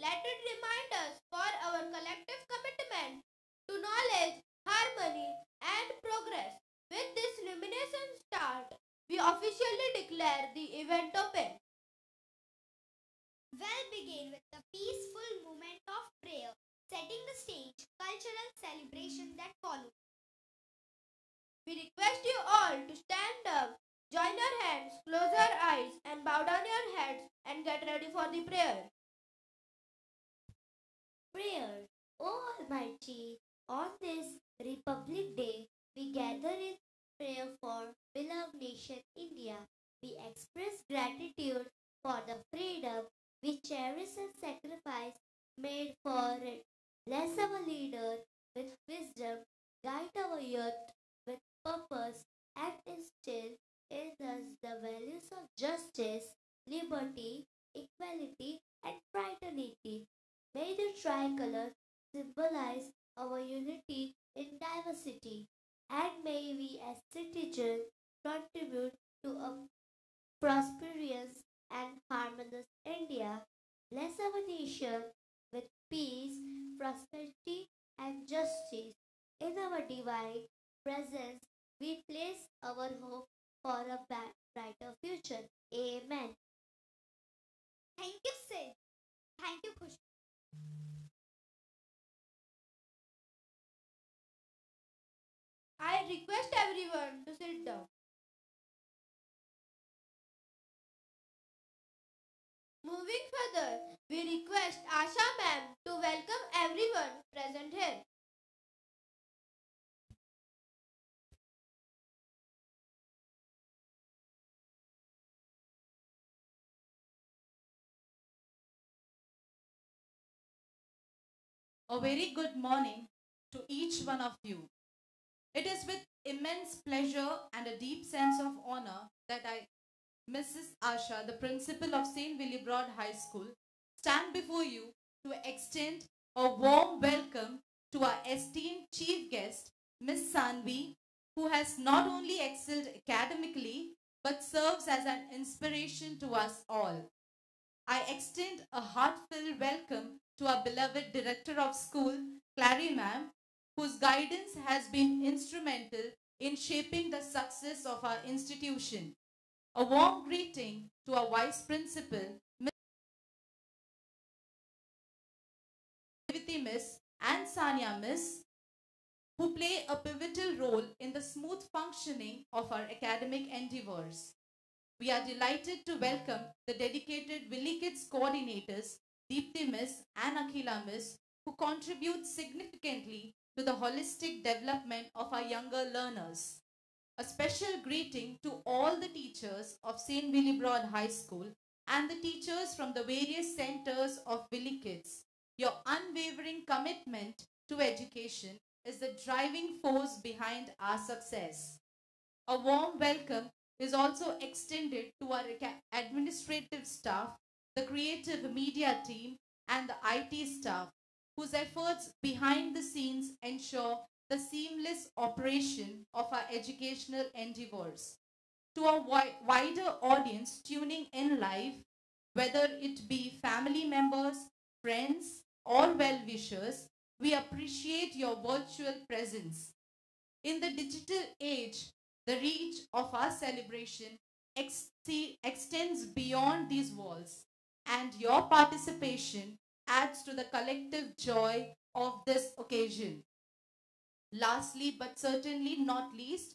Let it remind us for our collective commitment to knowledge, harmony, and progress. With this luminescent start, we officially declare the event open. We'll begin with the peaceful moment of prayer, setting the stage, cultural celebration that follows. We request you all to stand up, join your hands, close your eyes, and bow down your heads and get ready for the prayer. Prayer. O Almighty, on this Republic Day, we gather in prayer for beloved nation India. We express gratitude for the freedom we cherish and sacrifice made for it. Bless our leader with wisdom, guide our youth with purpose, and instill in us the values of justice, liberty, equality, and fraternity. May the tricolor symbolize our unity in diversity, and may we as citizens contribute to a prosperous and harmonious India. Bless our nation with peace, prosperity, and justice. In our divine presence, we place our hope for a brighter future. Amen. Thank you, Sid. Thank you, Khush. I request everyone to sit down. Moving further, we request Asha ma'am to welcome everyone present here. A very good morning to each one of you. It is with immense pleasure and a deep sense of honor that I, Mrs. Asha, the principal of St. Willibrord High School, stand before you to extend a warm welcome to our esteemed chief guest, Miss Sanvi, who has not only excelled academically but serves as an inspiration to us all. I extend a heartfelt welcome to our beloved Director of School, Clary Ma'am, whose guidance has been instrumental in shaping the success of our institution. A warm greeting to our Vice Principal, Ms. Deviti Miss and Sanya Miss, who play a pivotal role in the smooth functioning of our academic endeavors. We are delighted to welcome the dedicated Willy Kids coordinators, Deepthi Miss and Akhila Miss, who contribute significantly to the holistic development of our younger learners. A special greeting to all the teachers of St. Willibrord High School and the teachers from the various centers of Willy Kids. Your unwavering commitment to education is the driving force behind our success. A warm welcome is also extended to our administrative staff, the creative media team, and the IT staff, whose efforts behind the scenes ensure the seamless operation of our educational endeavors. To a wider audience tuning in live, whether it be family members, friends, or well-wishers, we appreciate your virtual presence. In the digital age, the reach of our celebration extends beyond these walls, and your participation adds to the collective joy of this occasion. Lastly, but certainly not least,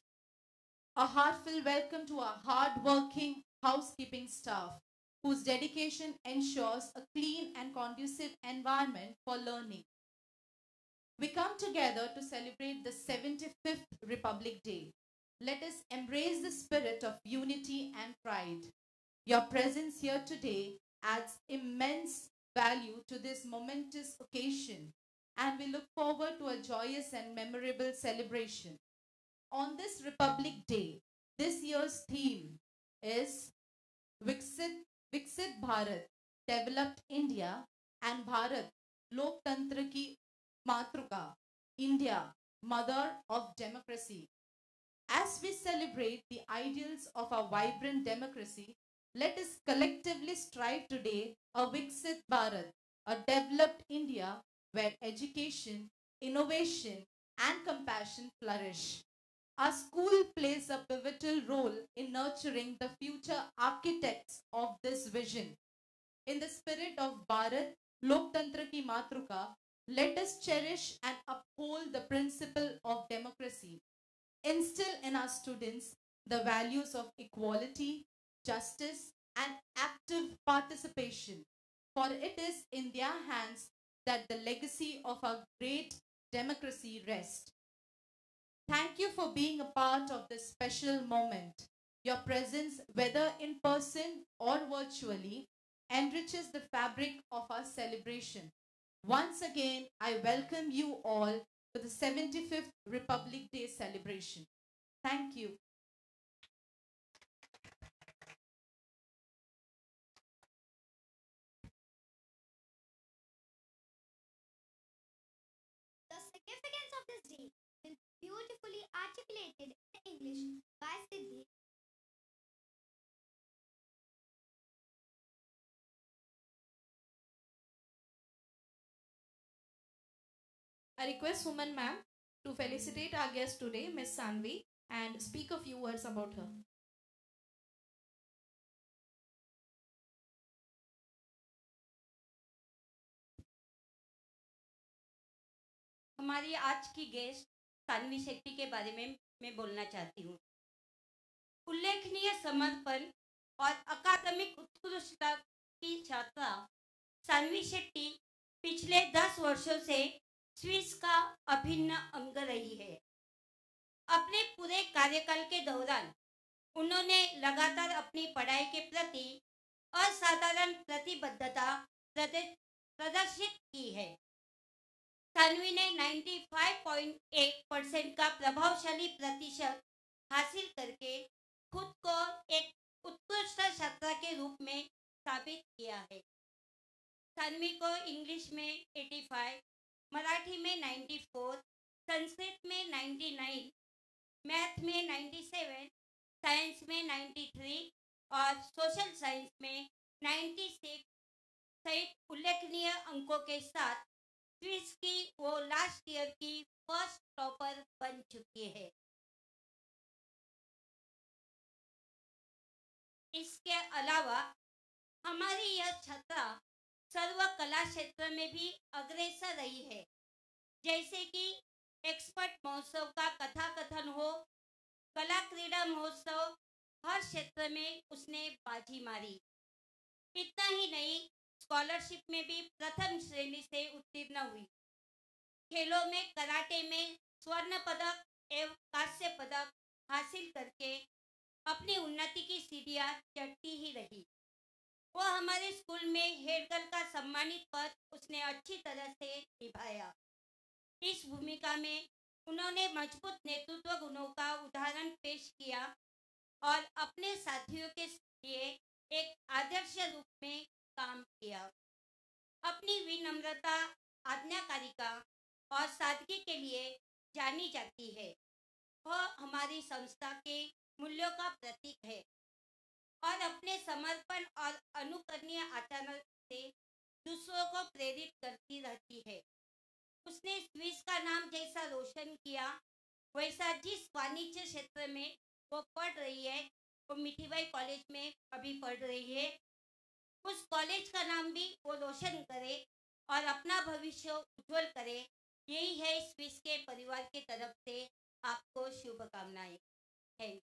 a heartfelt welcome to our hard-working housekeeping staff, whose dedication ensures a clean and conducive environment for learning. We come together to celebrate the 75th Republic Day. Let us embrace the spirit of unity and pride. Your presence here today adds immense value to this momentous occasion, and we look forward to a joyous and memorable celebration. On this Republic Day, this year's theme is Viksit, Viksit Bharat, Developed India, and Bharat, Loktantra ki Matruka, India, Mother of Democracy. As we celebrate the ideals of our vibrant democracy, let us collectively strive today a Viksit Bharat, a developed India where education, innovation, and compassion flourish. Our school plays a pivotal role in nurturing the future architects of this vision. In the spirit of Bharat, Loktantra ki Matruka, let us cherish and uphold the principle of democracy. Instill in our students the values of equality, justice, and active participation, for it is in their hands that the legacy of our great democracy rests. Thank you for being a part of this special moment. Your presence, whether in person or virtually, enriches the fabric of our celebration. Once again, I welcome you all to the 75th Republic Day celebration. Thank you. The significance of this day will be beautifully articulated in English by Siddhi. I request Woman Ma'am to felicitate our guest today, Miss Sanvi, and speak a few words about her. हमारी आज की guest Saanvi Shetty के बारे में मैं बोलना चाहती हूँ। उल्लेखनीय समर्पण और अकादमिक उत्कृष्टता की छात्रा सानवी शेट्टी पिछले 10 वर्षों से स्विस का अभिन्न अंग रही है। अपने पूरे कार्यकाल के दौरान उन्होंने लगातार अपनी पढ़ाई के प्रति असाधारण प्रतिबद्धता प्रदर्शित की है। सानवी ने 95.8% का प्रभावशाली प्रतिशत हासिल करके खुद को एक उत्कृष्ट छात्रा के रूप में साबित किया है। सानवी को इंग्लिश में 85, मराठी में 94, संस्कृत में 99, मैथ में 97, साइंस में 93 और सोशल साइंस में 96 सहित उल्लेखनीय अंकों के साथ स्विस की वो लास्ट ईयर की फर्स्ट टॉपर बन चुकी है। इसके अलावा हमारी यह छात्रा सर्व कला क्षेत्र में भी अग्रसर रही है, जैसे कि एक्सपर्ट महोत्सव का कथा कथन हो, कला क्रीड़ा महोत्सव, हर क्षेत्र में उसने बाजी मारी। इतना ही नहीं, स्कॉलरशिप में भी प्रथम श्रेणी से उत्तीर्ण हुई। खेलों में कराटे में स्वर्ण पदक एवं कांस्य पदक हासिल करके अपनी उन्नति की सीढ़ियां चढ़ती ही रही। वो हमारे स्कूल में हेड गर्ल का सम्मानित पद उसने अच्छी तरह से निभाया। इस भूमिका में उन्होंने मजबूत नेतृत्व गुणों का उदाहरण पेश किया और अपने साथियों के लिए एक आदर्श रूप में काम किया। अपनी विनम्रता, आज्ञाकारिता और सादगी के लिए जानी जाती है। वह हमारी संस्था के मूल्यों का प्रतीक है और अपने समर्पण और अनुकरणीय आचरण से दूसरों को प्रेरित करती रहती है। उसने स्विस का नाम जैसा रोशन किया, वैसा जिस वाणिज्य क्षेत्र में वो पढ़ रही है, वो मिठीबाई कॉलेज में अभी पढ़ रही है, उस कॉलेज का नाम भी वो रोशन करे और अपना भविष्य उज्जवल करे। यही है स्विस के परिवार के तरफ से आपको शुभकामनाएं। Thank you.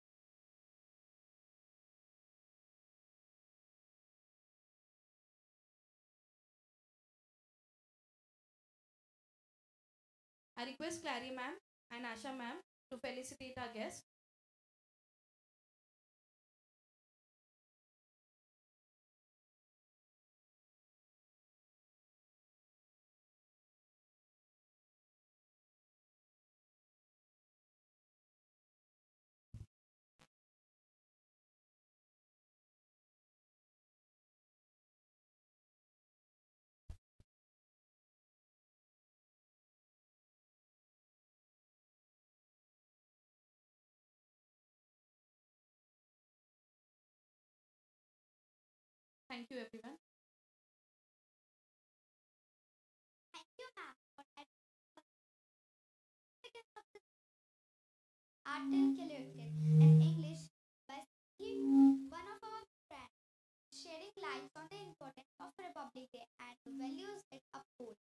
I request Clary Ma'am and Asha Ma'am to felicitate our guest. Thank you, everyone. articulated in English by one of our friends, shedding light on the importance of Republic Day and the values it upholds.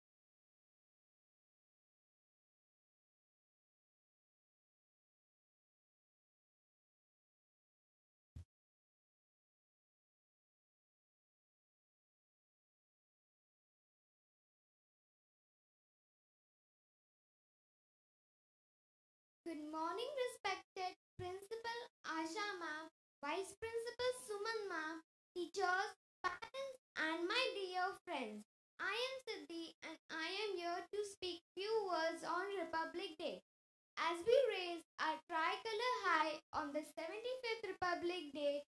Good morning, respected Principal Asha ma'am, Vice Principal Suman ma'am, teachers, parents, and my dear friends. I am Siddhi and I am here to speak few words on Republic Day. As we raise our tricolor high on the 75th Republic Day,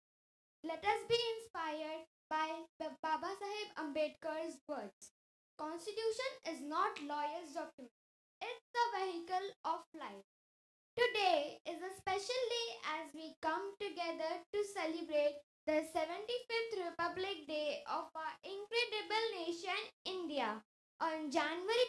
let us be inspired by the Baba Saheb Ambedkar's words. Constitution is not lawyer's document. It's a vehicle of life. Today is a special day as we come together to celebrate the 75th Republic Day of our incredible nation, India. On January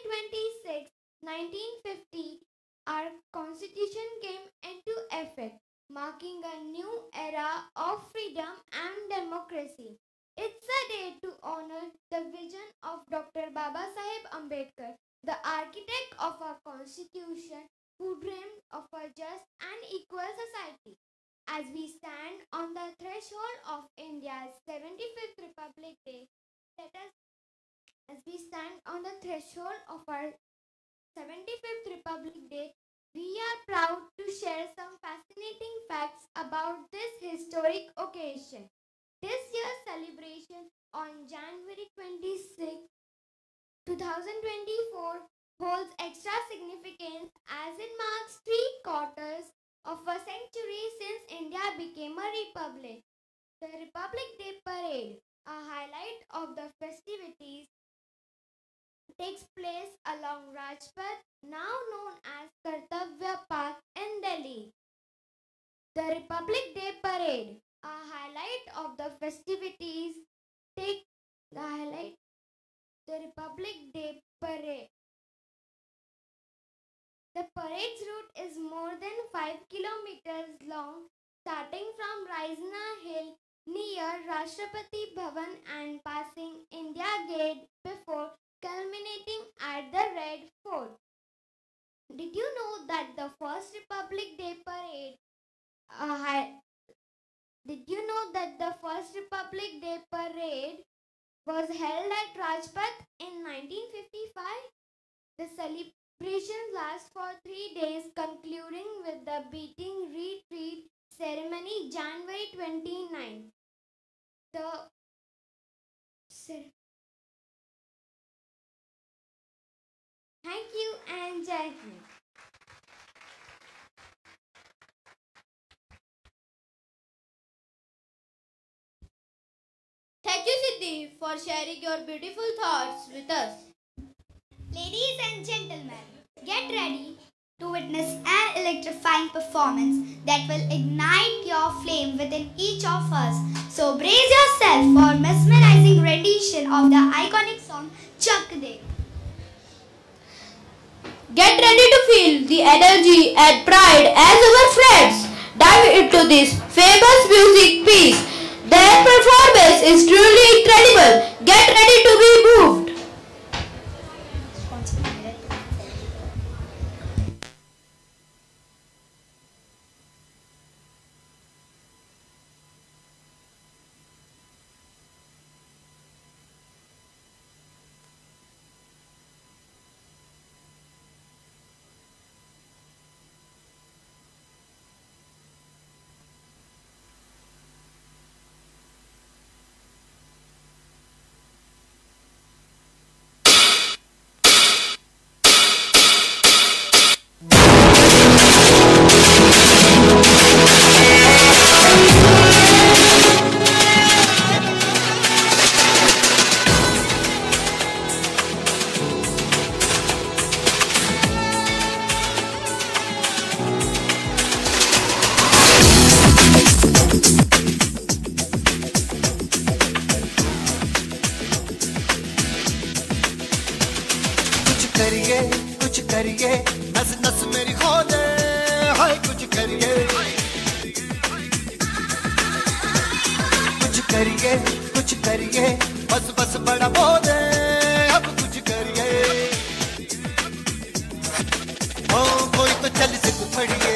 26, 1950, our constitution came into effect, marking a new era of freedom and democracy. It's a day to honor the vision of Dr. Baba Saheb Ambedkar, the architect of our constitution, who dreamed of a just and equal society. As we stand on the threshold of India's 75th Republic Day, let us, as we stand on the threshold of our 75th Republic Day, we are proud to share some fascinating facts about this historic occasion. This year's celebration on January 26, 2024 holds extra significance as it marks 3/4 of a century since India became a republic. The Republic Day Parade, a highlight of the festivities, takes place along Rajpath, now known as Kartavya Park in Delhi. The Republic Day Parade, a highlight of the festivities, take the highlight the Republic Day Parade. The parade's route is more than 5 kilometers long, starting from Raisina Hill near Rashtrapati Bhavan and passing India Gate before culminating at the Red Fort. Did you know that the first Republic Day Parade was held at Rajpath in 1955? The celebrations last for 3 days, concluding with the beating retreat ceremony January 29. Thank you and Jai Hind. Thank you, Siddhi, for sharing your beautiful thoughts with us. Ladies and gentlemen, get ready to witness an electrifying performance that will ignite your flame within each of us. So brace yourself for mesmerizing rendition of the iconic song Chak De. Get ready to feel the energy and pride as our friends dive into this famous music piece. Their performance is truly incredible. Get ready to be moved. करिए बस बस बड़ा बोले अब कुछ करिए ओ कोई तो चल सिद्ध फड़िए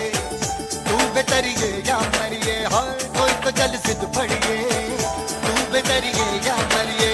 तू बेतरिए या मरिए हाय कोई तो चल सिद्ध फड़िए तू बेतरिए या मरिए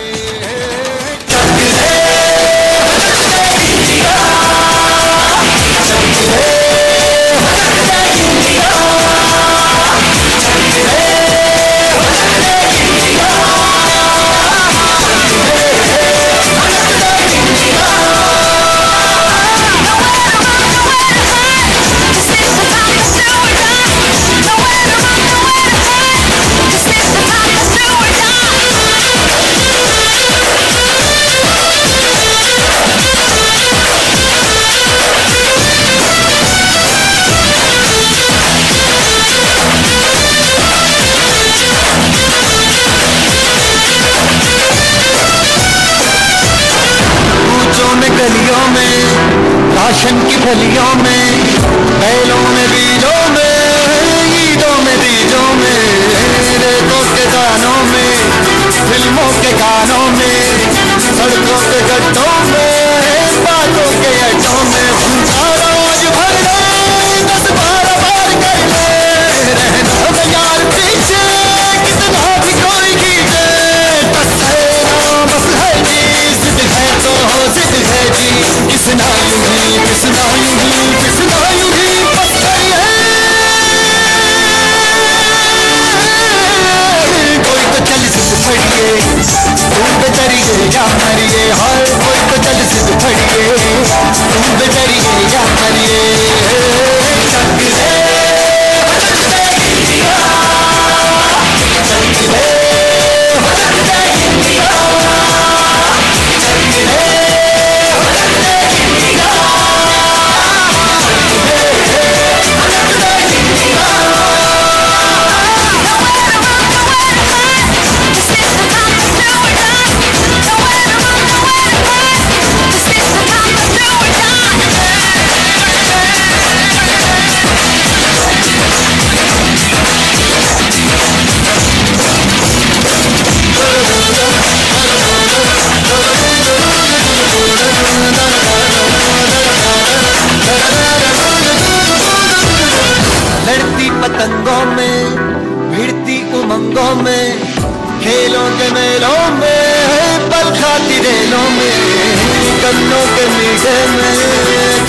गलियों में राशन की फलियों में बैलों में बीजों में ईदों में बीजों में रेतों के दानों में फिल्मों के गानों में सड़कों के गड्ढों में बातों के अड्डों में रोज भर ले 10-12 बार कर ले रहना यार पीछे कितना भी कोई खींचे बस है जी जिद है तो जिद है जी किसना यूं ही किसना यूं ही किसना यूं ही बस है कोई तो चल सिद्ध फड़िए तुम बेतरिए या मरिए हाय कोई तो चल सिद्ध फड़िए तुम बेतरिए या मरिए पतंगों में भिड़ती उमंगों में खेलों के मेलों में पल खाती रेलों में गन्नों के मीठे में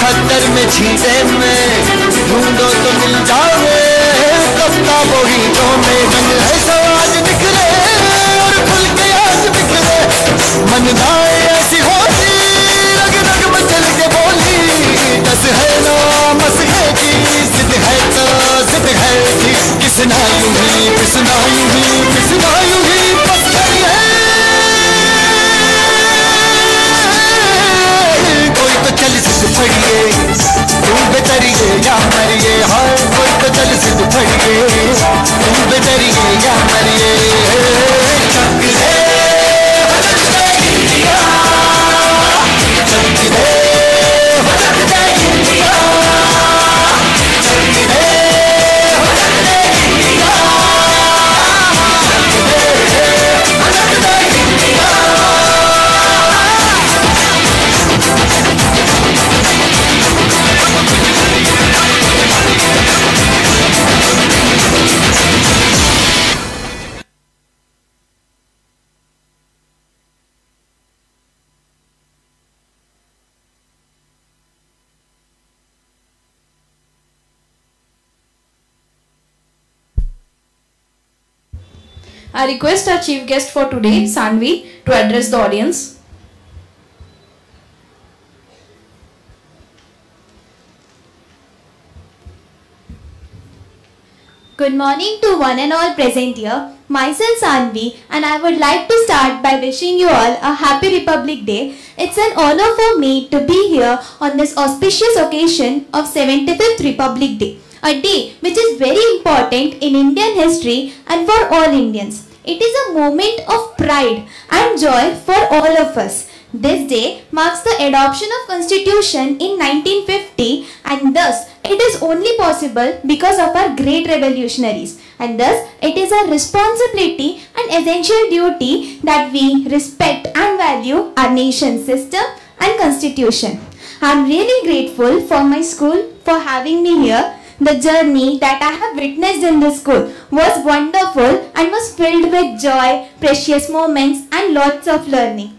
खद्दर में छींटे में ढूंढो तो मिल जाओगे कफ्ता बोरीटों में रंग है सो आज निकले और खुल के आज बिखरे मन नाए ऐसी होती रग रग मचल के बोली दस है ना मस है जी जिद है तो जिद है जी किसना यूं ही किसना यूं ही किसना यूं ही बस है कोई तो चल सिद्ध फड़िए तुम बेतरिए या मरिए हाय कोई तो चल सिद्ध फड़िए तुम बेतरिए या मरिए I request our chief guest for today, Sanvi, to address the audience. Good morning to one and all present here. Myself Sanvi, and I would like to start by wishing you all a happy Republic Day. It's an honor for me to be here on this auspicious occasion of 75th Republic Day, a day which is very important in Indian history and for all Indians. It is a moment of pride and joy for all of us. This day marks the adoption of Constitution in 1950, and thus it is only possible because of our great revolutionaries, and thus it is our responsibility and essential duty that we respect and value our nation's system and constitution. I am really grateful for my school for having me here. The journey that I have witnessed in this school was wonderful and was filled with joy, precious moments and lots of learning.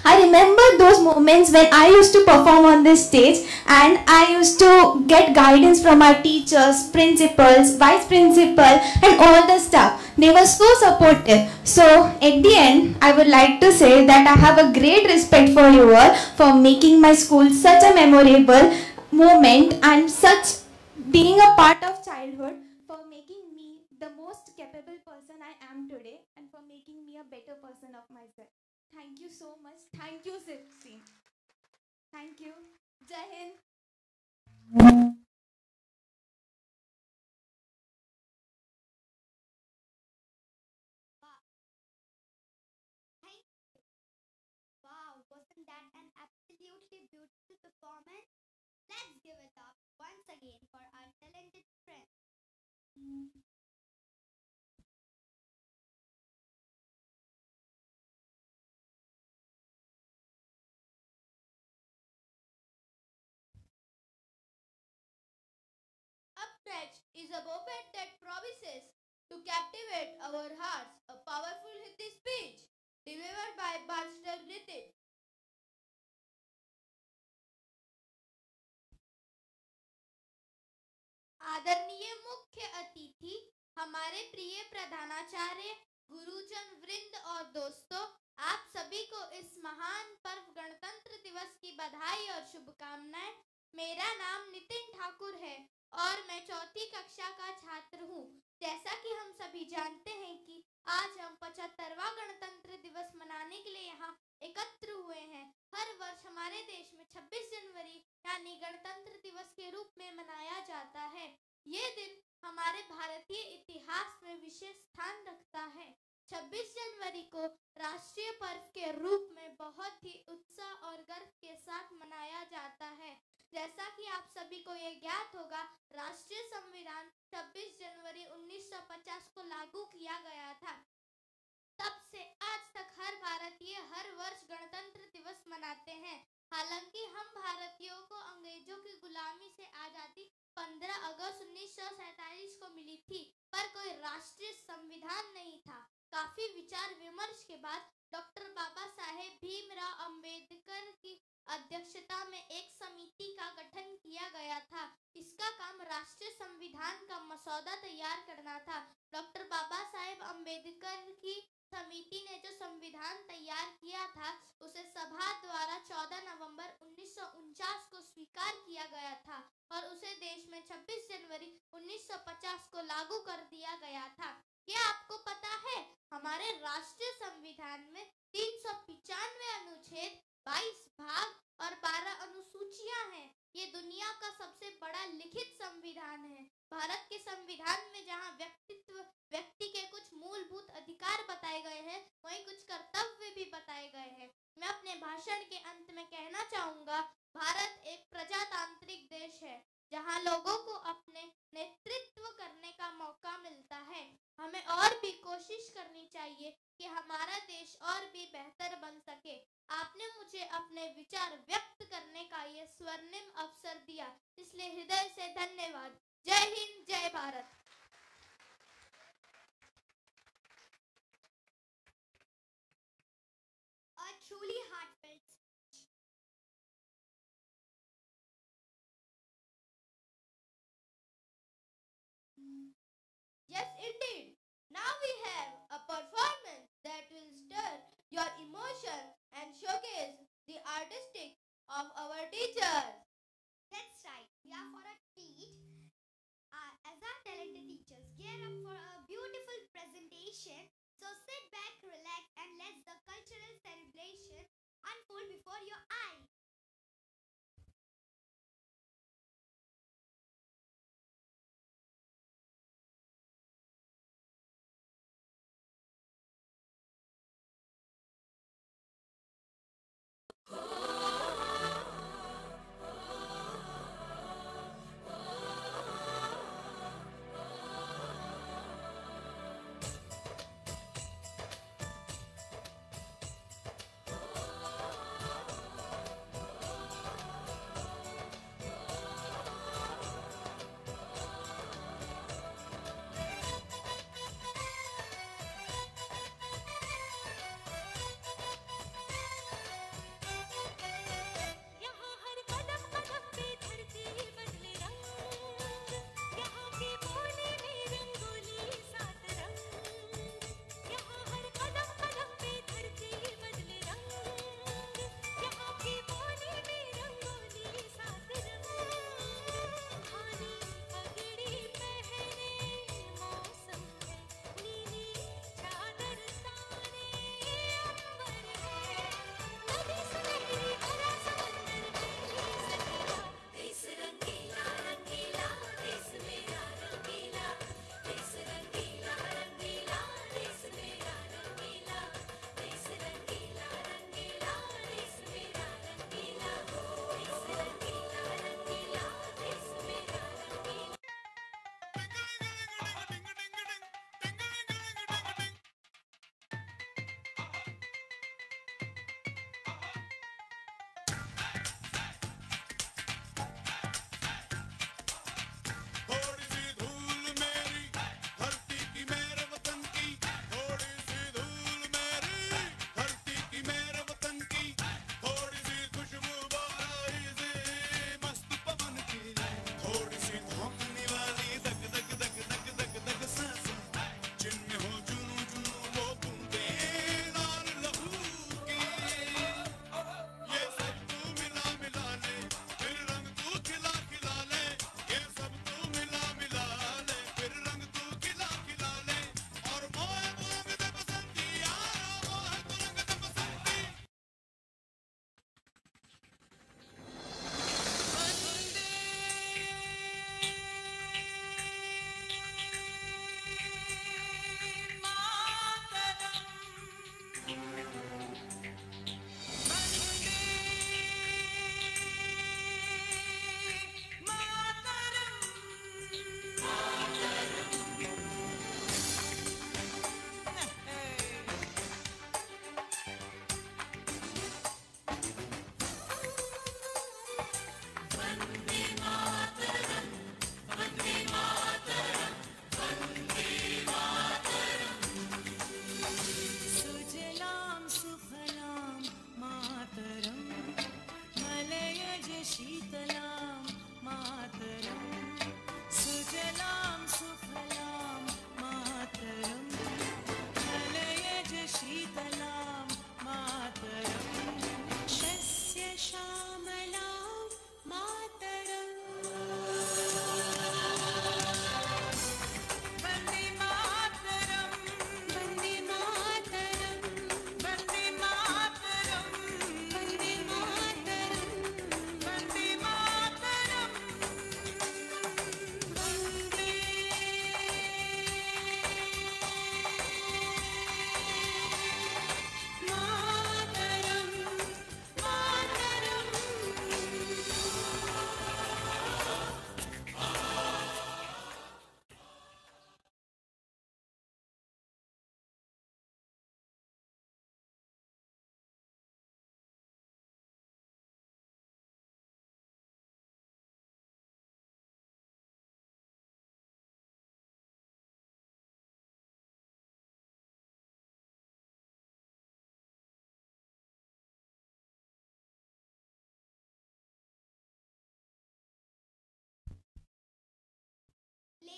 I remember those moments when I used to perform on this stage and I used to get guidance from our teachers, principals, vice principal and all the staff. They were so supportive. So at the end, I would like to say that I have a great respect for you all for making my school such a memorable moment and such being a part of childhood, for making me the most capable person I am today and for making me a better person of myself. Thank you so much. Thank you, Sipsi. Thank you. Jai Hind. Thank you. Wow, wasn't that an absolutely beautiful performance? Let's give it up once again for our talented friend. Up next is a moment that promises to captivate our hearts, a powerful Hindi speech delivered by Master Nitin. आदरणीय मुख्य अतिथि, हमारे प्रिय प्रधानाचार्य, गुरुजन वृंद और दोस्तों, आप सभी को इस महान पर्व गणतंत्र दिवस की बधाई और शुभकामनाएं। मेरा नाम नितिन ठाकुर है और मैं चौथी कक्षा का छात्र हूँ। जैसा कि हम सभी जानते हैं कि आज हम 75वां गणतंत्र दिवस मनाने के लिए यहाँ एकत्र हुए हैं। हर वर्ष हमारे देश में 26 जनवरी यानी गणतंत्र दिवस के रूप में मनाया जाता है। ये दिन हमारे भारतीय इतिहास में विशेष स्थान रखता है। 26 जनवरी को राष्ट्रीय पर्व के रूप में बहुत ही उत्साह और गर्व के साथ मनाया जाता है। जैसा कि आप सभी को ये ज्ञात होगा, राष्ट्रीय संविधान 26 जनवरी 1950 को लागू किया गया था। तब से आज तक हर भारतीय हर वर्ष गणतंत्र दिवस मनाते हैं। हालांकि हम भारतीयों को अंग्रेजों की गुलामी से आजादी 15 अगस्त 1947 को मिली थी, पर कोई राष्ट्रीय संविधान नहीं था। काफी विचार विमर्श के बाद डॉक्टर बाबा साहेब भीमराव अंबेडकर की अध्यक्षता में एक समिति का गठन किया गया था। इसका काम राष्ट्रीय संविधान का मसौदा तैयार करना था। डॉक्टर बाबा साहेब अंबेडकर की समिति ने जो संविधान तैयार किया था, उसे सभा द्वारा 14 नवंबर 1949 को स्वीकार किया गया था और उसे देश में 26 जनवरी 1950 को लागू कर दिया गया था। क्या आपको पता है, हमारे राष्ट्रीय संविधान में 395 अनुच्छेद, 22 भाग और 12 अनुसूचियां हैं। ये दुनिया का सबसे बड़ा लिखित संविधान है। भारत के संविधान में जहां व्यक्ति के कुछ मूलभूत अधिकार बताए गए हैं, वहीं कुछ कर्तव्य भी बताए गए हैं। मैं अपने भाषण के अंत में कहना चाहूंगा, भारत एक प्रजातांत्रिक देश है जहां लोगों को अपने नेतृत्व करने का मौका मिलता है। हमें और भी कोशिश करनी चाहिए कि हमारा देश और भी बेहतर बन सके। आपने मुझे अपने विचार व्यक्त करने का ये स्वर्णिम अवसर दिया, इसलिए हृदय से धन्यवाद। जय हिंद, जय Bharat. A truly heartfelt speech. Yes, indeed. Now we have a performance that will stir your emotion and showcase the artistic of our teachers. That's right, we are for a treat. As our talented teachers gear up for a beautiful presentation, so sit back, relax, and let the cultural celebration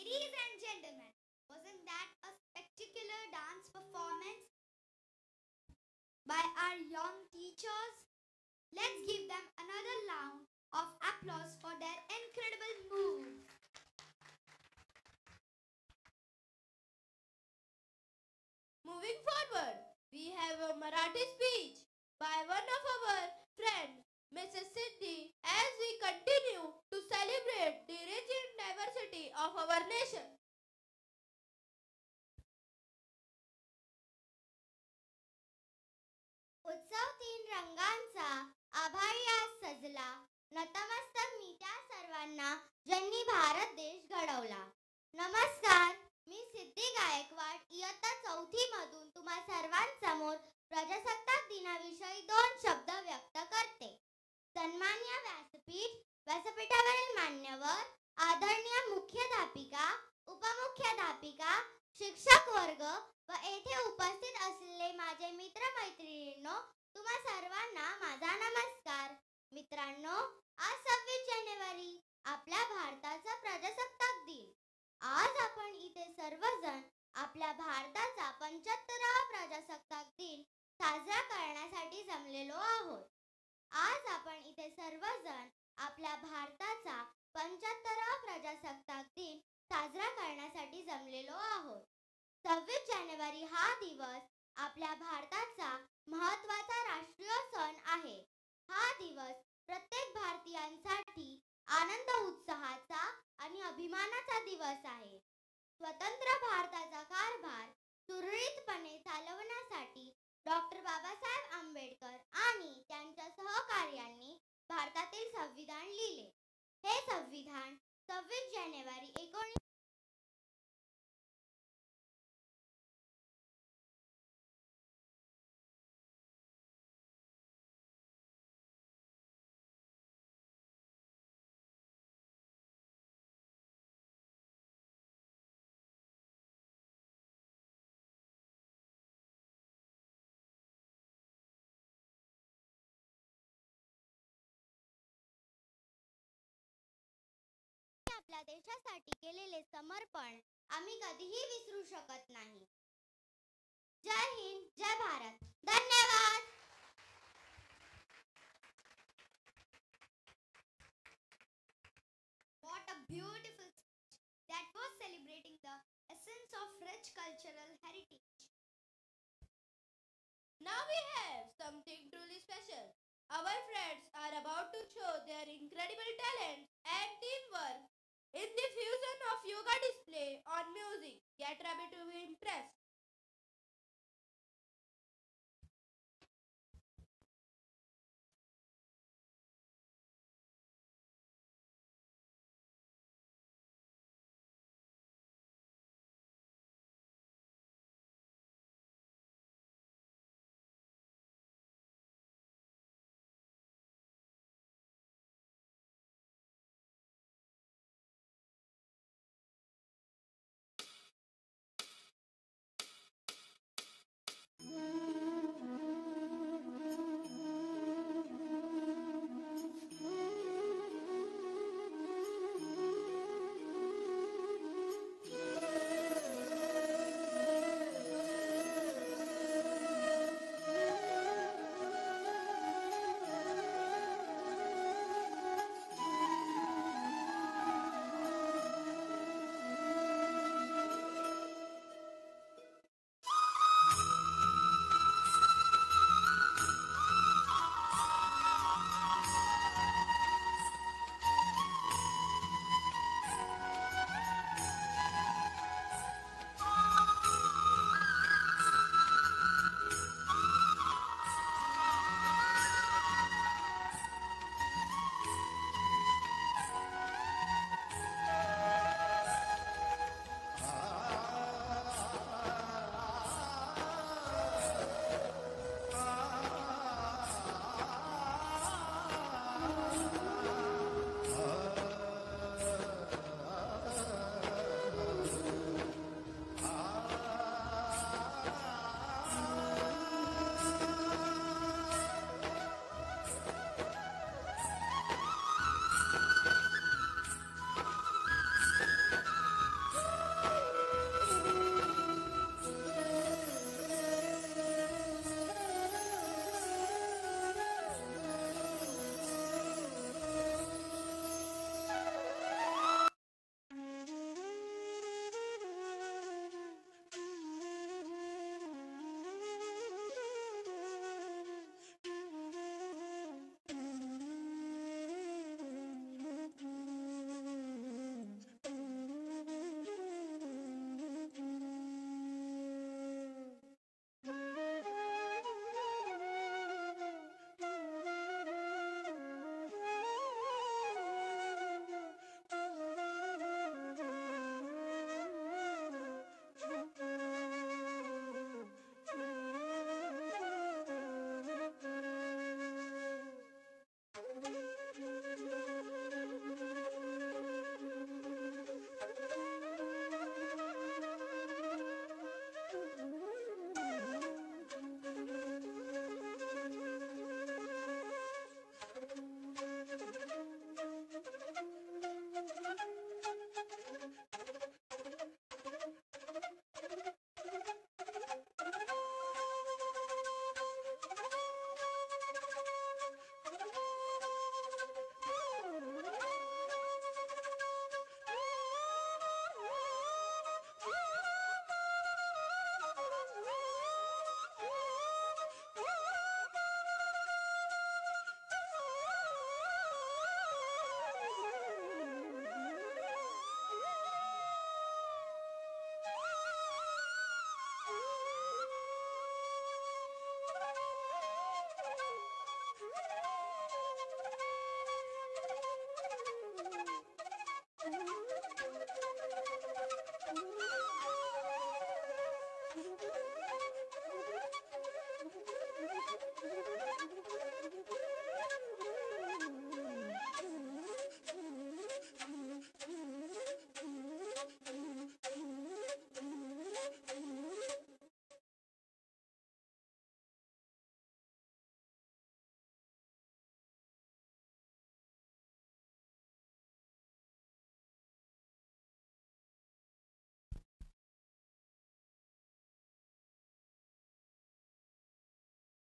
Ladies and gentlemen, wasn't that a spectacular dance performance by our young teachers? Let's give them another round of applause for their incredible moves. Moving forward, we have a Marathi speech by one of our friends, Mrs. Siddhi, as we continue to celebrate the rich diversity of our nation. उत्सव तीन रंगांचा आभाळी आज सजला. नतमस्तक मी त्या सर्वांना ज्यांनी भारत देश घडवला. नमस्कार, मी सिद्धी गायकवाड इयत्ता चौथी मधून तुम्हा सर्वांसमोर प्रजासत्ताक दिनाविषयी 2 शब्द व्यक्त करते. सन्माननीय व्यासपीठावरील मान्यवर, आदरणीय मुख्याध्यापिका, उपमुख्याध्यापिका, शिक्षक वर्ग व येथे उपस्थित असलेले माझे मित्रमैत्रिणींनो, तुम्हा सर्वांना माझा नमस्कार. मित्रांनो, आज 26 जानेवारी आपल्या भारताचा प्रजासत्ताक दिन. आज आपण इथे सर्वजण आपल्या भारताचा 75वा प्रजासत्ताक दिन साजरा करण्यासाठी जमलेलो आहोत. आज आपण इथे सर्वजण आपल्या भारताचा 75वा प्रजासत्ताक दिन साजरा करण्यासाठी जमलेलो आहोत. 26 जानेवारी हा दिवस आपल्या भारताचा महत्त्वाचा राष्ट्रीय सण आहे. हा दिवस प्रत्येक भारतीयांसाठी आनंद उत्साहाचा आणि अभिमानाचा दिवस आहे. स्वतंत्र भारताचा कारभार सुरळीतपणे चालवण्यासाठी डॉक्टर बाबासाहेब आंबेडकर आणि त्यांच्या सहकार्यांनी भारतातील संविधान लिहिले. हे संविधान 26 जानेवारी 19 आपल्या देशासाठी केलेले समर्पण आम्ही कधीही विसरू शकत नाही. जय हिंद, जय भारत. धन्यवाद. What a beautiful speech that was celebrating the essence of rich cultural heritage. Now we have something truly special. Our friends are about to show their incredible talent and teamwork in the fusion of yoga display on music. Get ready to be impressed.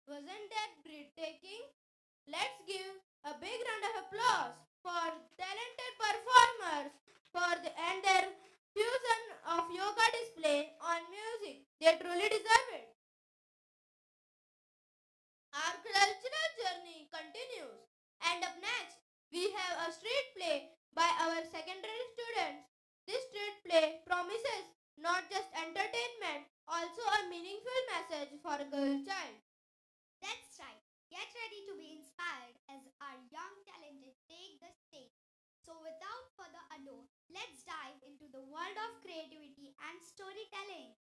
Wasn't that breathtaking? Let's give a big round of applause for talented performers and their fusion of yoga display on music. They truly deserve it. Our cultural journey continues, and up next we have a street play by our secondary students. This street play promises not just entertainment, also a meaningful message for a girl child. That's right. Get ready to be inspired as our young talented take the stage. So without further ado, let's dive into the world of creativity and storytelling.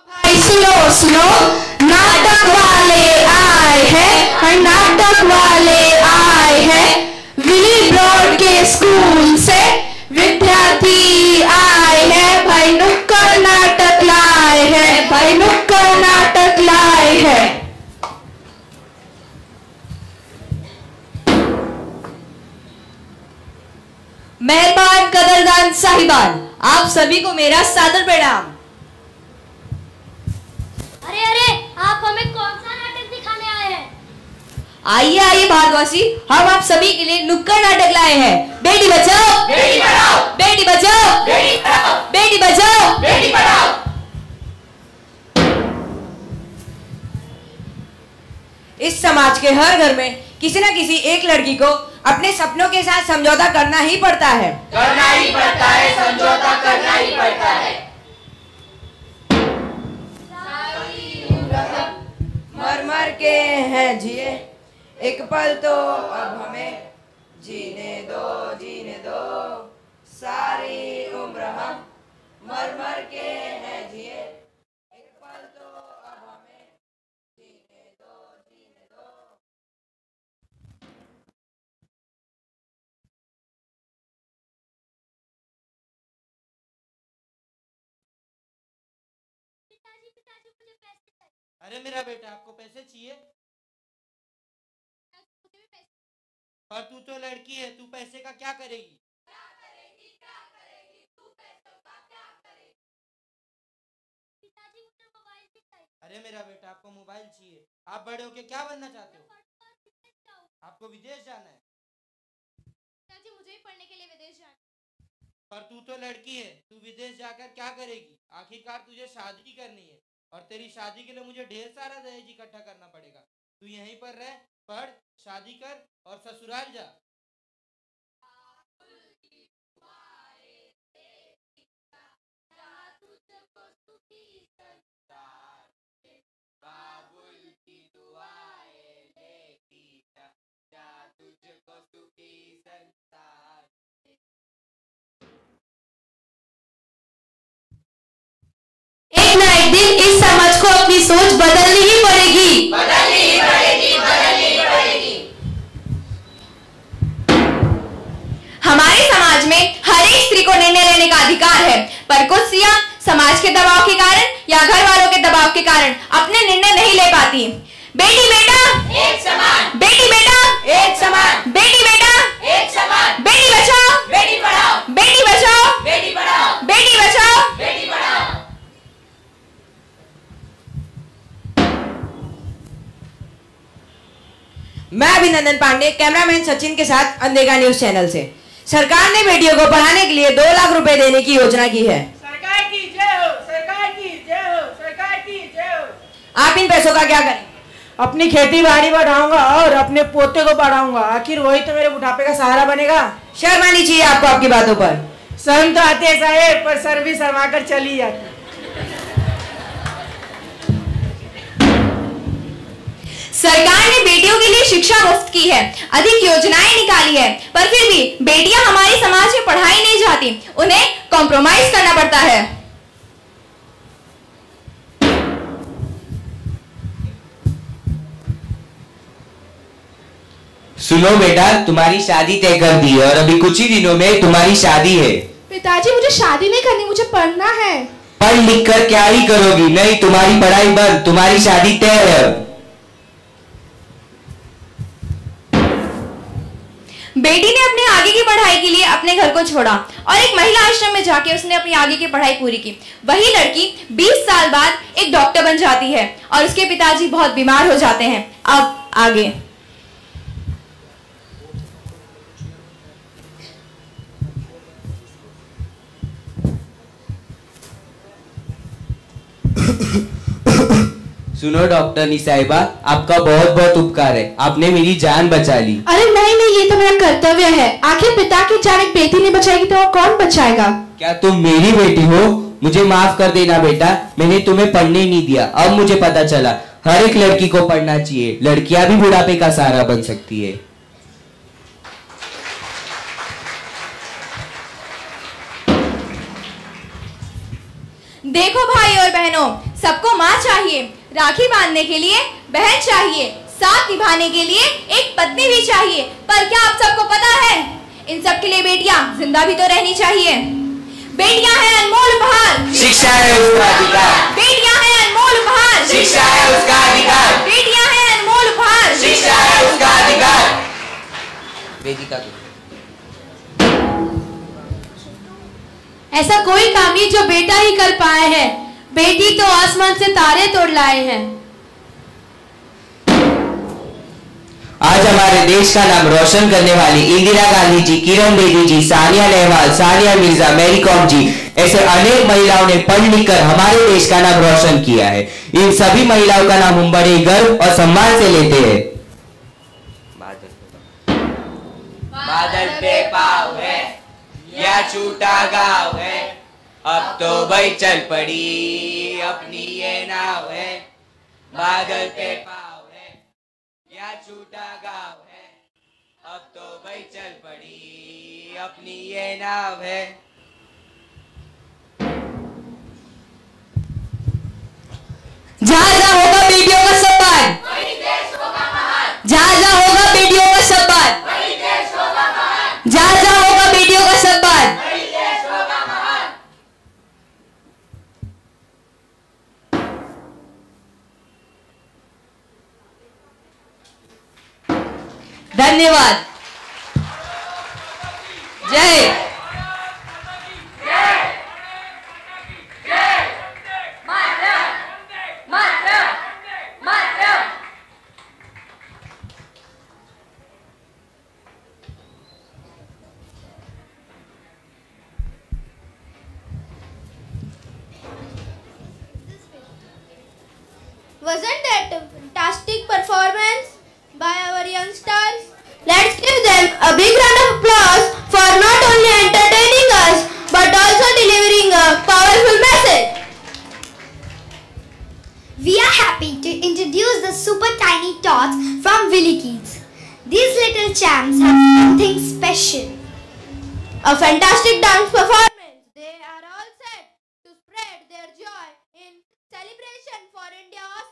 भाई सुनो सुनो, नाटक वाले आए हैं और नाटक वाले आए हैं। विली ब्रॉड के स्कूल से विद्यार्थी आए हैं। भाई नुक्कड़ नाटक लाए हैं, भाई नुक्कड़ नाटक लाए हैं। मेहरबान कदरदान साहिबान, आप सभी को मेरा सादर प्रणाम। अरे अरे, आप हमें कौन सा नाटक दिखाने आए हैं? आइए आइए भारतवासी, हम आप सभी के लिए नुक्कड़ नाटक लाए हैं। बेटी बचाओ बेटी पढ़ाओ, बेटी बचाओ बेटी पढ़ाओ, बेटी बचाओ बेटी पढ़ाओ। इस समाज के हर घर में किसी न किसी एक लड़की को अपने सपनों के साथ समझौता करना ही पड़ता है, करना ही पड़ता है, समझौता करना ही पड़ता है। मर मर के हैं जिए एक पल तो अब हमें जीने दो सारी उम्र हम मर मर के हैं जिए एक पल तो अब हमें जीने दो। पिताजी पिताजी, मुझे पैसे चाहिए। अरे मेरा बेटा, आपको पैसे चाहिए? मुझे भी पैसे। और तू तो लड़की है, तू पैसे का क्या करेगी? तू पैसों का क्या करेगी? पिताजी, मुझे मोबाइल भी चाहिए। अरे मेरा बेटा, आपको मोबाइल चाहिए? आप बड़े होके क्या बनना चाहते हो? विदेश जाऊँ। आपको विदेश जाना है? पिताजी, मुझे भी पढ़ने के लिए विदेश जाना। पर तू तो लड़की है, तू विदेश जाकर क्या करेगी? आखिरकार तुझे शादी करनी है और तेरी शादी के लिए मुझे ढेर सारा दहेज इकट्ठा करना पड़ेगा। तू यहीं पर रह, पढ़, शादी कर और ससुराल जा। सोच बदलनी ही पड़ेगी। हमारे समाज में हर एक स्त्री को निर्णय लेने का अधिकार है, पर कुछ स्त्रियां समाज के दबाव के कारण या घर वालों के दबाव के कारण अपने निर्णय नहीं ले पाती। बेटी बेटा एक समान, बेटी बेटा एक समान, बेटी बेटा एक समान, बेटी बचाओ बेटी पढ़ाओ, बेटी बचाओ बेटी पढ़ाओ, बेटी बचाओ बेटी पढ़ाओ। मैं अभिनंदन पांडे, कैमरामैन सचिन के साथ अंधेगा न्यूज चैनल से। सरकार ने बेटियों को पढ़ाने के लिए 2 लाख रुपए देने की योजना की है। सरकार की जय हो, सरकार की जय हो, सरकार की जय हो। आप इन पैसों का क्या करेंगे? अपनी खेती बाड़ी बढ़ाऊंगा और अपने पोते को पढ़ाऊंगा, आखिर वही तो मेरे बुढ़ापे का सहारा बनेगा। शर्म आनी चाहिए आपको आपकी बातों पर। शर्म तो आते है साहेब, पर सर भी शर्मा कर चली जाती। सरकार ने बेटियों के लिए शिक्षा मुफ्त की है, अधिक योजनाएं निकाली है, पर फिर भी बेटियां हमारे समाज में पढ़ाई नहीं चाहती, उन्हें कॉम्प्रोमाइज करना पड़ता है। सुनो बेटा, तुम्हारी शादी तय कर दी है और अभी कुछ ही दिनों में तुम्हारी शादी है। पिताजी मुझे शादी नहीं करनी, मुझे पढ़ना है। पढ़ लिख कर क्या ही करोगी? नहीं, तुम्हारी पढ़ाई बंद, तुम्हारी शादी तय है। बेटी ने अपने आगे की पढ़ाई के लिए अपने घर को छोड़ा और एक महिला आश्रम में जाके उसने अपनी आगे की पढ़ाई पूरी की। वही लड़की 20 साल बाद एक डॉक्टर बन जाती है और उसके पिताजी बहुत बीमार हो जाते हैं। अब आगे सुनो डॉक्टर साहिबा, आपका बहुत बहुत उपकार है, आपने मेरी जान बचा ली। अरे नहीं नहीं, ये तो मेरा कर्तव्य है। आखिर पिता की जान एक बेटी नहीं बचाएगी तो और कौन बचाएगा? क्या तुम मेरी बेटी हो? मुझे माफ कर देना बेटा, मैंने तुम्हें पढ़ने नहीं दिया। अब मुझे पता चला हर एक लड़की को पढ़ना चाहिए, लड़कियां भी बुढ़ापे का सहारा बन सकती है। देखो भाई और बहनों, सबको माँ चाहिए, राखी बांधने के लिए बहन चाहिए, साथ निभाने के लिए एक पत्नी भी चाहिए। पर क्या आप सबको पता है, इन सब के लिए बेटियां जिंदा भी तो रहनी चाहिए। बेटियां हैं अनमोल उपहार, शिक्षा है उसका अधिकार। बेटियां हैं अनमोल उपहार, शिक्षा है उसका अधिकार। बेटियां हैं अनमोल उपहार, शिक्षा है उसका अधिकार। वेदिका ऐसा कोई काम नहीं जो बेटा ही कर पाए हैं, बेटी तो आसमान से तारे तोड़ लाए हैं। आज हमारे देश का नाम रोशन करने वाली इंदिरा गांधी जी, किरण बेदी जी, सानिया नेहवाल, सानिया मिर्जा, मैरी कॉम जी, ऐसे अनेक महिलाओं ने पढ़ लिख कर हमारे देश का नाम रोशन किया है। इन सभी महिलाओं का नाम हम बड़े गर्व और सम्मान से लेते हैं। बादल पे पाव है या छूटा गाँव है, अब तो भाई चल पड़ी अपनी ये नाव है। बादल पे पाव है या छूटा गाँव है, अब तो भाई चल पड़ी अपनी ये नाव है। जहाँ जहाँ होगा बेटियों का सम्मान, जहाँ जहाँ होगा बेटियों का सम्मान, जहाँ जहाँ होगा बेटियों का सम्मान। धन्यवाद। जय Wasn't that a fantastic performance by our youngsters? Let's give them a big round of applause for not only entertaining us but also delivering a powerful message. We are happy to introduce the super tiny tots from Willy Kids. These little champs have something special. A fantastic dance performance. They are all set to spread their joy in celebration for India's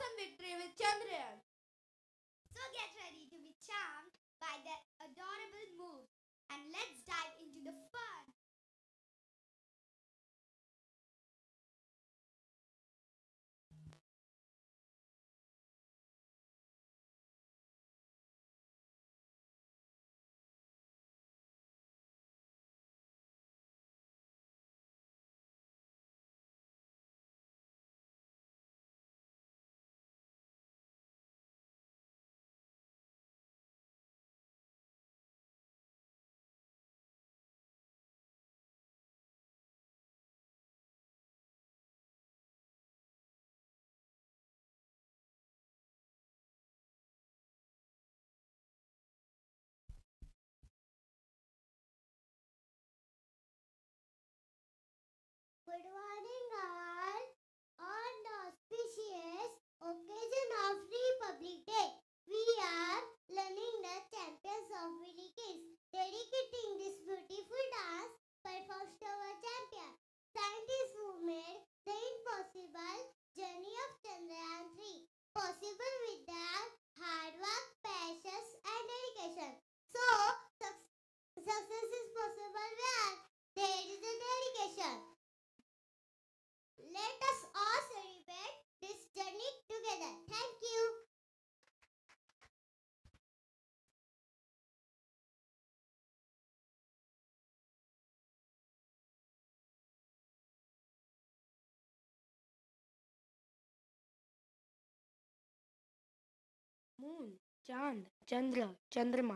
moon, चांद, चंद्र, चंद्रमा,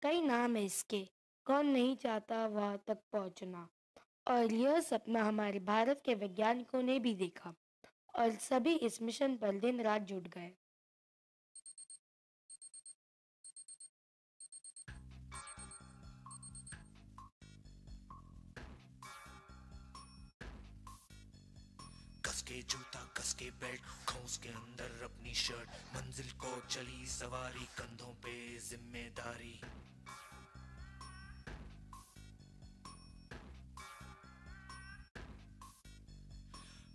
कई नाम है इसके। कौन नहीं चाहता वहां तक पहुंचना। और यह सपना हमारे भारत के वैज्ञानिकों ने भी देखा और सभी इस मिशन पर दिन रात जुट गए। कसके जूता, कसके बेल्ट, ठोस के अंदर अपनी शर्ट, मंजिल को चली सवारी, कंधों पे जिम्मेदारी।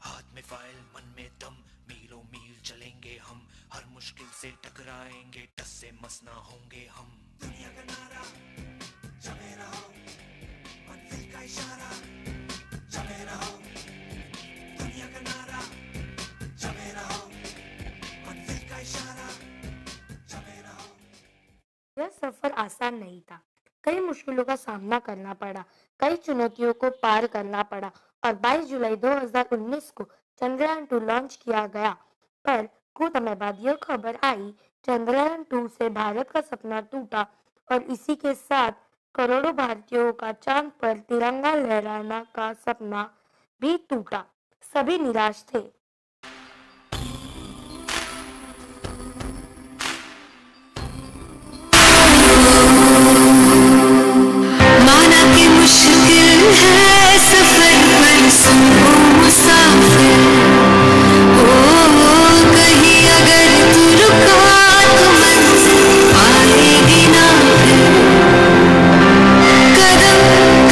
हाथ में फाइल, मन में दम, मीलों मील चलेंगे हम, हर मुश्किल से टकराएंगे, टस से मस ना होंगे हम। दुनिया का नारा जमे रहो, मंजिल का इशारा जमे रहो। दुनिया का नारा जमे रहो, मंजिल का इशारा जमे रहो। यह सफर आसान नहीं था। कई मुश्किलों का सामना करना पड़ा, कई चुनौतियों को पार करना पड़ा और 22 जुलाई 2019 को चंद्रयान 2 लॉन्च किया गया। पर कुछ समय बाद यह खबर आई, चंद्रयान 2 से भारत का सपना टूटा और इसी के साथ करोड़ों भारतीयों का चांद पर तिरंगा लहराना का सपना भी टूटा। सभी निराश थे। माना कि मुश्किल है सफर पर सुनो मुसाफिर, ओ कहीं अगर तू रुका तो मंजिल पाएगी ना फिर। कदम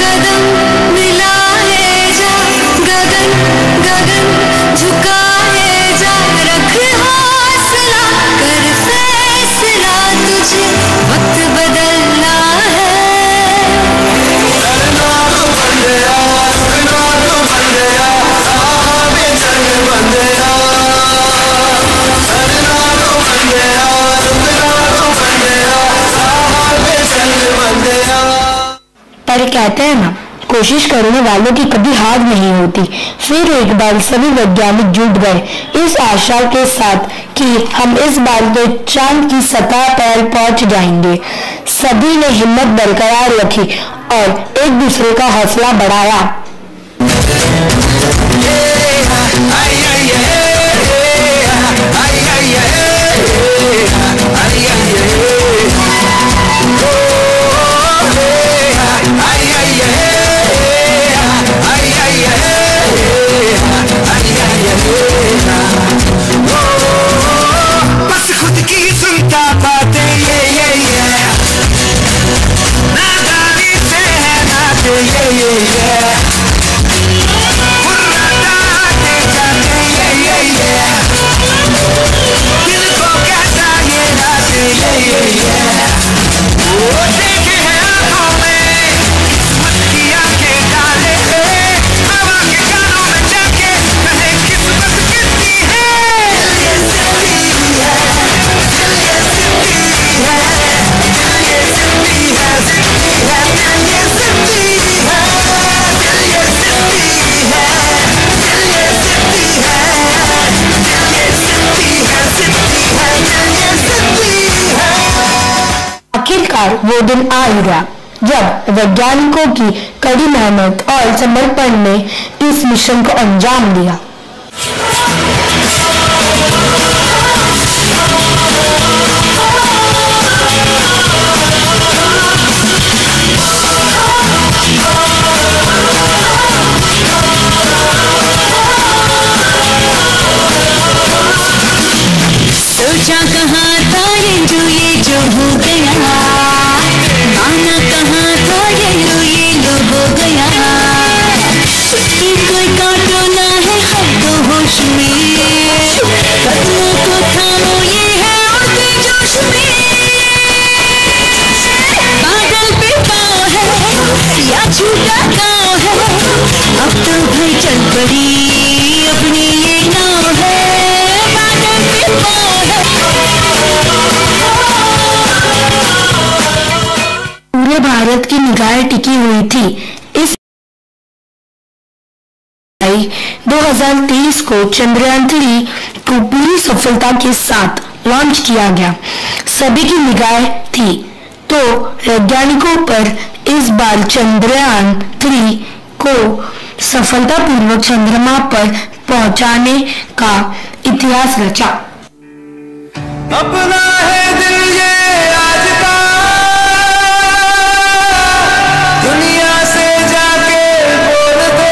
कदम मिलाए जा, गगन गगन झुकाए जा, रख हौसला कर फैसला, तुझे वक्त बदलना है। पर कहते हैं ना, कोशिश करने वालों की कभी हार नहीं होती। फिर एक बार सभी वैज्ञानिक जुट गए इस आशा के साथ कि हम इस बार तो चांद की सतह पर पहुंच जाएंगे। सभी ने हिम्मत बरकरार रखी और एक दूसरे का हौसला बढ़ाया। बस खुद की सुनता बातें ये नादानी से है नाते ये मुर्राता आते जाते ये दिल को कहता ये राते ये वो देखे हैं आंखों में किस्मत की आंखें डाले, हवा के कानों में जाके कहे किस्मत कितनी है। आखिरकार वो दिन आ ही गया जब वैज्ञानिकों की कड़ी मेहनत और समर्पण ने इस मिशन को अंजाम दिया। सोचा कहाँ था ये जो हो गया, आना कहाँ था ये लो हो गया। कोई काटो ना है हद होश में, कदमों को थामो ये है उड़ते जोश में। बादल पे पाँव है या झूठा गाँव है, अब तो भाई चल पड़ी अपनी ये नाव है। बादल पे पाँव है। पूरे भारत की निगाहें टिकी हुई थी इस 2023 को चंद्रयान 3 को पूरी सफलता के साथ लॉन्च किया गया। सभी की निगाह थी तो वैज्ञानिकों पर इस बार चंद्रयान 3 को सफलतापूर्वक चंद्रमा पर पहुंचाने का इतिहास रचा। अपना है दिल ये आज का, दुनिया से जाके बोल दो,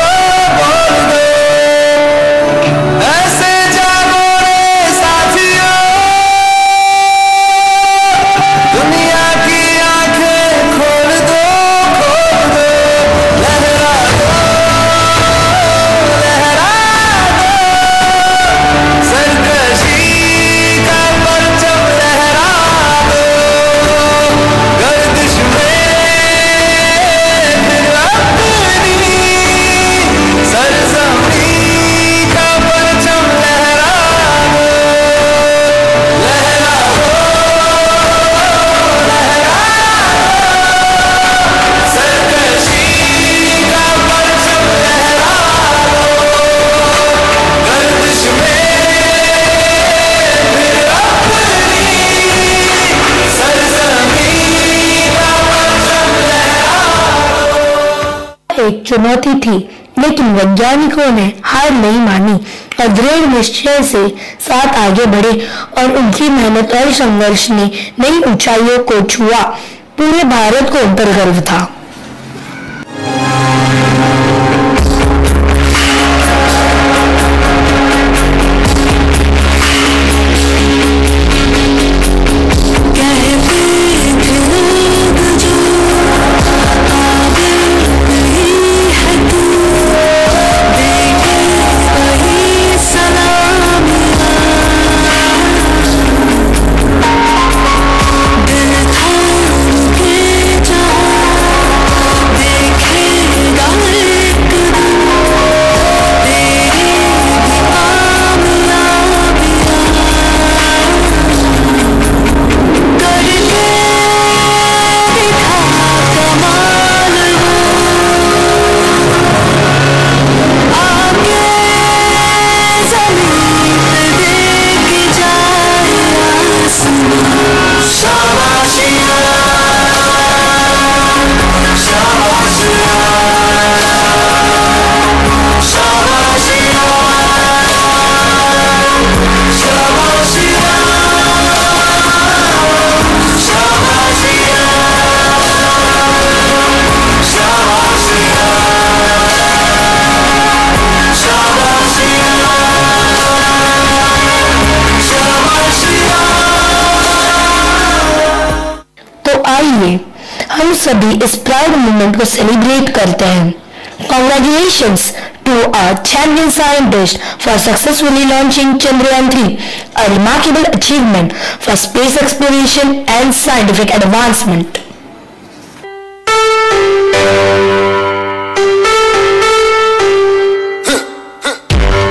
ऐसे जागो रे साथियों, दुनिया की आंखें खोल दो, लहरा दो, सरकशी का परचम लहरा दो, गर्दिश में फिर अपनी सरजमीं का परचम लहरा दो, लहरा दो, सरकशी का परचम लहरा दो, गर्दिश में एक चुनौती थी, लेकिन वैज्ञानिकों ने हार नहीं मानी और दृढ़ निश्चय से साथ आगे बढ़े और उनकी मेहनत और संघर्ष ने नई ऊंचाइयों को छुआ। पूरे भारत को उन पर गर्व था। आइए हम सभी इस प्राउड मोमेंट को सेलिब्रेट करते हैं। Congratulations to our champion scientist for successfully launching Chandrayaan 3, a remarkable achievement for space exploration and scientific advancement.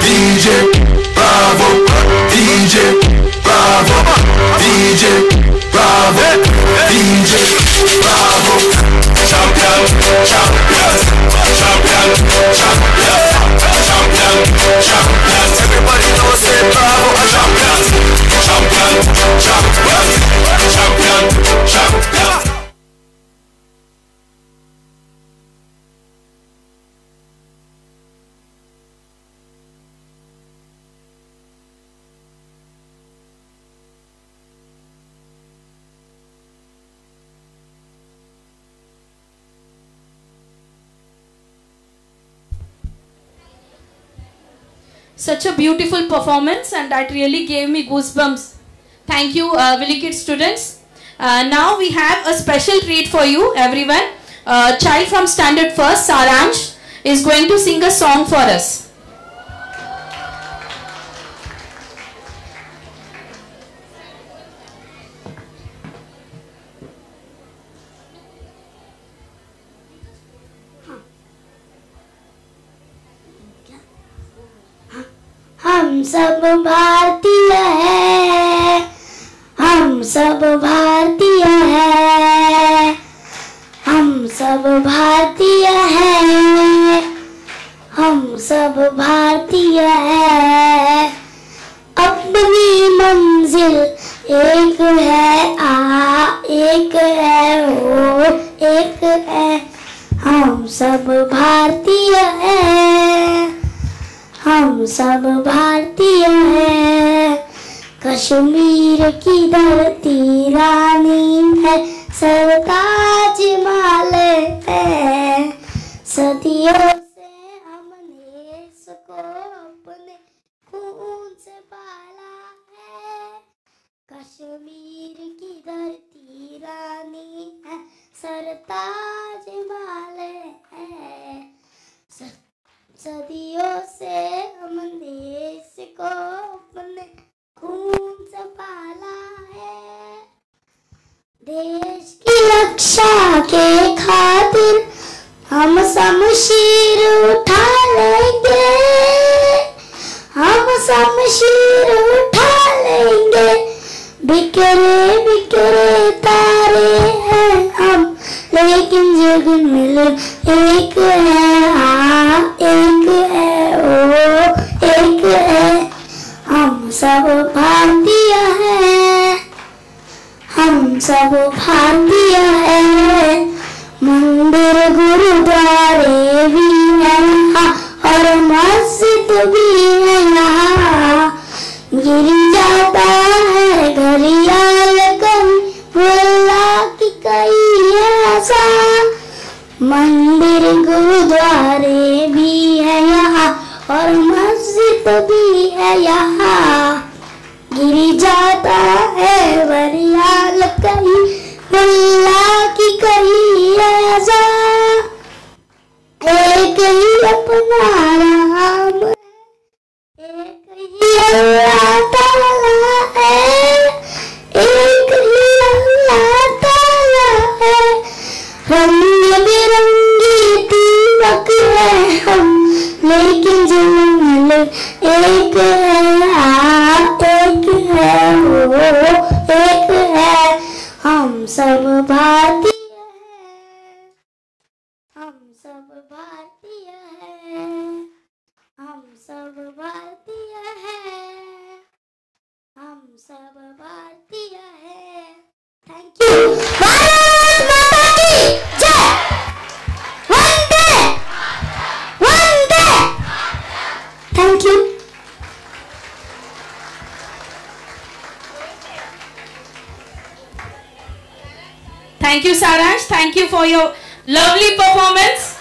DJ Bravo, DJ Bravo, DJ Bravo, DJ Bravo, champion, champion, champion, champion, champion, champion. Everybody knows say Bravo, a champion, champion, champion, champion, champion. Such a beautiful performance, and that really gave me goosebumps. Thank you, Willy Kids students. Now we have a special treat for you, everyone. A child from Standard First, Saransh, is going to sing a song for us. हम सब भारतीय हैं, हम सब भारतीय हैं, हम सब भारतीय हैं, हम सब भारतीय हैं। अपनी मंजिल हम सब भारतीय हैं, कश्मीर की धरती रानी है, सरताज हिमालय है, सदियों से हमने इसको अपने खून से पाला है, कश्मीर की धरती रानी है, सरताज हिमालय है, सदियों से हमने इसको अपने खून से पाला है, देश की रक्षा के खातिर हम शमशीर उठा लेंगे, हम शमशीर उठा लेंगे, बिखरे बिखरे तारे हैं हम, लेकिन जग मिल एक है, हाँ एक है, ओ एक है, हम सब भारतीय हैं, हम सब भारतीय हैं, मंदिर गुरुद्वारे भी हैं यहाँ और मस्जिद भी है यहाँ, गिर जाता है घड़ियाल कहीं बुल्ला की कहीं ऐसा, मंदिर गुरुद्वारे भी है यहाँ और मस्जिद भी है यहाँ, गिर जाता है घड़ियाल कहीं बुल्ला की कहीं ऐसा, एक ही अपना राम है, एक ही अल्लाह ताला है, एक ही अल्लाह ताला है, रंग बिरंगी दीपक है हम, लेकिन जन्म एक है, हाँ एक है, वो एक है, हम सब भारतीय हैं, हम सब भारतीय हैं, हम सब भारतीय हैं, हम सब भारतीय हैं। Thank you. भारत माता की जय। वंदे वंदे। Thank you. Thank you, Saransh. Thank you for your lovely performance.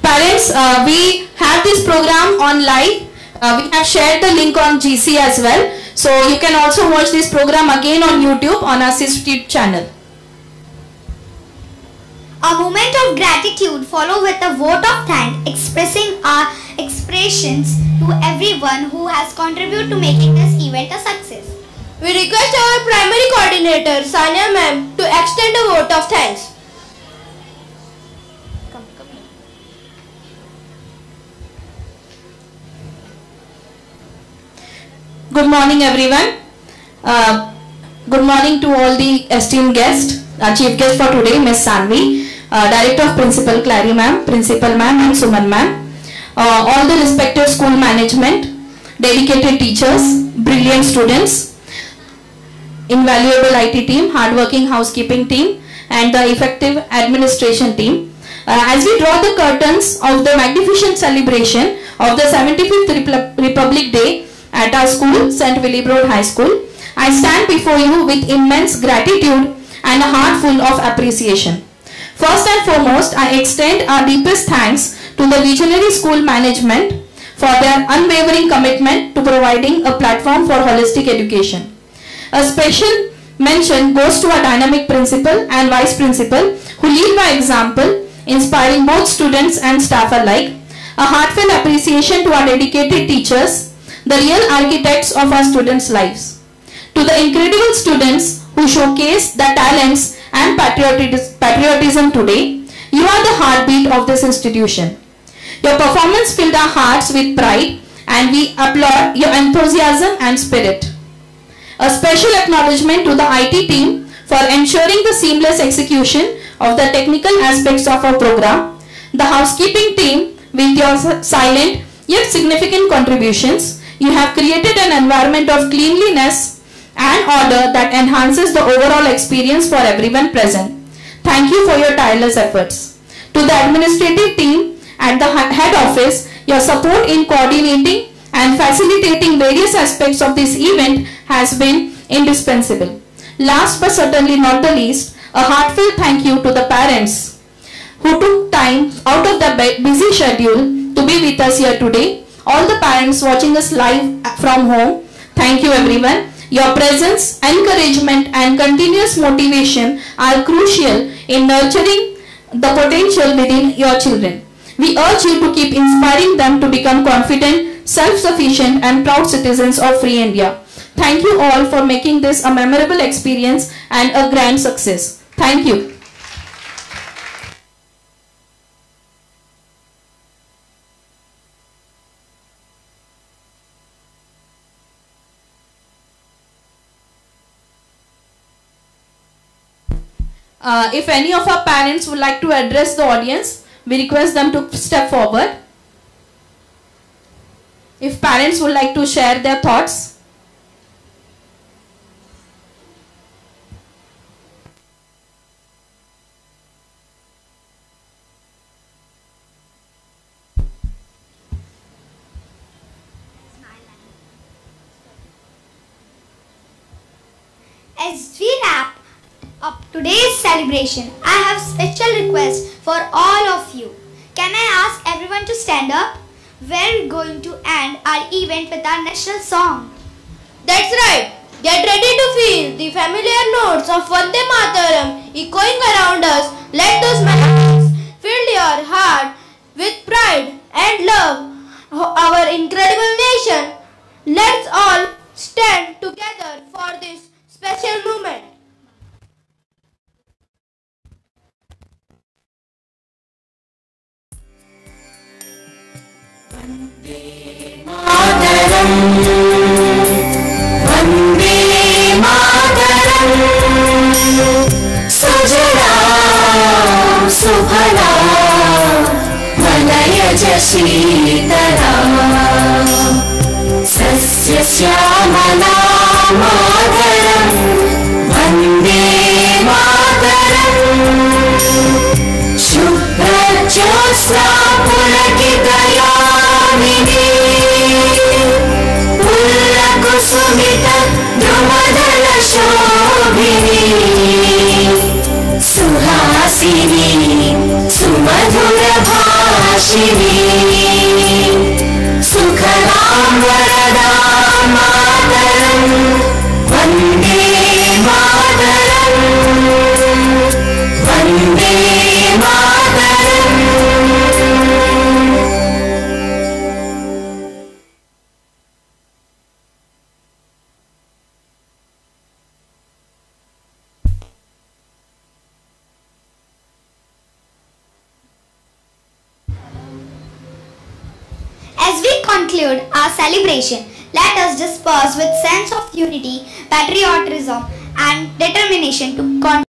Parents, we have this program on live. We have shared the link on GC as well. So you can also watch this program again on YouTube on our SIST channel. A moment of gratitude follow with a vote of thanks, expressing our expressions to everyone who has contributed to making this event a success. We request our primary coordinator Sania ma'am to extend a vote of thanks. Good morning everyone. Good morning to all the esteemed guests. Our chief guest for today, Ms. Sanvi, Director of Principal Clary ma'am, Principal ma'am and Suman ma'am. All the respective school management, dedicated teachers, brilliant students, invaluable IT team, hardworking housekeeping team and the effective administration team. As we draw the curtains of the magnificent celebration of the 75th Republic Day at our school, St. Willibrord High School, I stand before you with immense gratitude and a heart full of appreciation. First and foremost, I extend our deepest thanks to the visionary school management for their unwavering commitment to providing a platform for holistic education. A special mention goes to our dynamic principal and vice principal who lead by example, inspiring both students and staff alike. A heartfelt appreciation to our dedicated teachers, the real architects of our students' lives. To the incredible students who showcase their talents and patriotism today, you are the heartbeat of this institution. Your performance filled our hearts with pride and we applaud your enthusiasm and spirit. A special acknowledgement to the IT team for ensuring the seamless execution of the technical aspects of our program. The housekeeping team, with your silent yet significant contributions, you have created an environment of cleanliness and order that enhances the overall experience for everyone present. Thank you for your tireless efforts. To the administrative team at the head office, your support in coordinating and facilitating various aspects of this event has been indispensable. Last but certainly not the least, a heartfelt thank you to the parents who took time out of their busy schedule to be with us here today. All the parents watching us live from home, thank you everyone. Your presence, encouragement and continuous motivation are crucial in nurturing the potential within your children. We urge you to keep inspiring them to become confident, self-sufficient and proud citizens of free India. Thank you all for making this a memorable experience and a grand success. Thank you. If any of our parents would like to address the audience, we request them to step forward. If parents would like to share their thoughts. As we wrap up today's celebration, I have special request for all of you. Can I ask everyone to stand up? We're going to end our event with our national song. That's right. Get ready to feel the familiar notes of Vande Mataram echoing around us. Let those melodies fill your heart with pride and love our incredible nation. Let's all stand together for this special moment. Vande Mataram, Vande Mataram, Sujalam Subhalam, Malayaj Sheetaram, Sasya Syamalam Mataram, Vande Mataram, Shubhra Jyosna Pulakitayamini, Pulla Kusumita Drumadala Shobhini, Suhasini Sumadhura Bhashini, Sukhalam Varadam Mataram, Vande Mataram, Vande Mataram. As we conclude our celebration, let us disperse with sense of unity, patriotism and determination to contribute